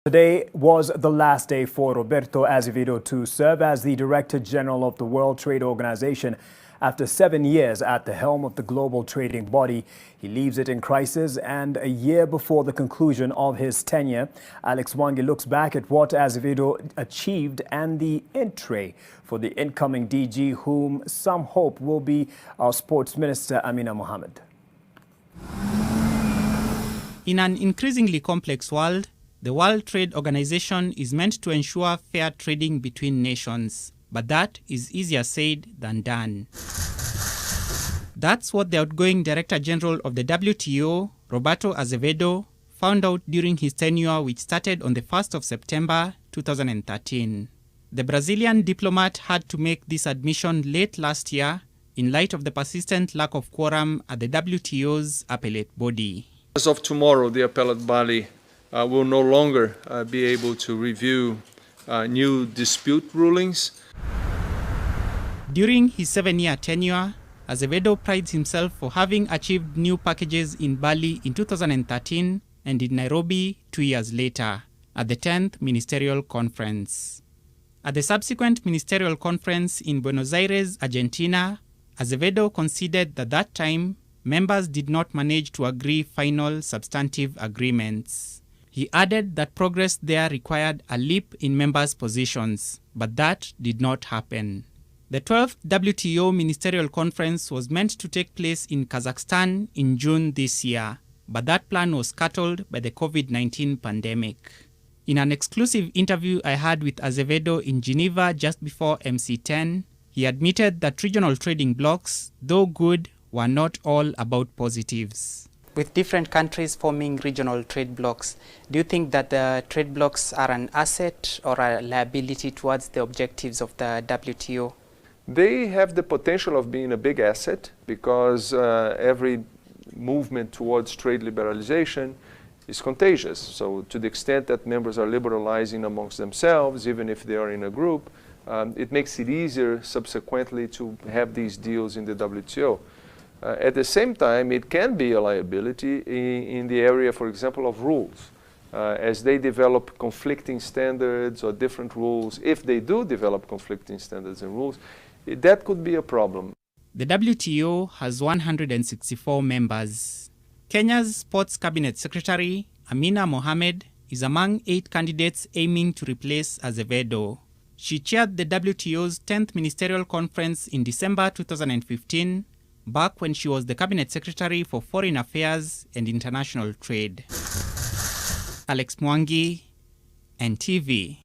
Today was the last day for Roberto Azevedo to serve as the Director General of the World Trade Organization. After 7 years at the helm of the global trading body, he leaves it in crisis, and a year before the conclusion of his tenure, Alex Mwangi looks back at what Azevedo achieved and the entree for the incoming DG, whom some hope will be our Sports Minister Amina Mohammed. In an increasingly complex world, the World Trade Organization is meant to ensure fair trading between nations, but that is easier said than done. That's what the outgoing Director General of the WTO, Roberto Azevedo, found out during his tenure, which started on the 1st of September 2013. The Brazilian diplomat had to make this admission late last year in light of the persistent lack of quorum at the WTO's appellate body. As of tomorrow, the appellate body will no longer be able to review new dispute rulings. During his 7-year tenure, Azevedo prides himself for having achieved new packages in Bali in 2013 and in Nairobi 2 years later at the 10th Ministerial Conference. At the subsequent Ministerial Conference in Buenos Aires, Argentina, Azevedo conceded that that time members did not manage to agree final substantive agreements. He added that progress there required a leap in members' positions, but that did not happen. The 12th WTO Ministerial Conference was meant to take place in Kazakhstan in June this year, but that plan was scuttled by the COVID-19 pandemic. In an exclusive interview I had with Azevedo in Geneva just before MC10, he admitted that regional trading blocs, though good, were not all about positives. With different countries forming regional trade blocs, do you think that the trade blocs are an asset or a liability towards the objectives of the WTO? They have the potential of being a big asset because every movement towards trade liberalization is contagious. So to the extent that members are liberalizing amongst themselves, even if they are in a group, it makes it easier subsequently to have these deals in the WTO. At the same time, it can be a liability in the area, for example, of rules. As they develop conflicting standards or different rules, if they do develop conflicting standards and rules, that could be a problem. The WTO has 164 members. Kenya's Sports Cabinet Secretary, Amina Mohammed, is among 8 candidates aiming to replace Azevedo. She chaired the WTO's 10th Ministerial Conference in December 2015, back when she was the Cabinet Secretary for Foreign Affairs and International Trade. Alex Mwangi, NTV.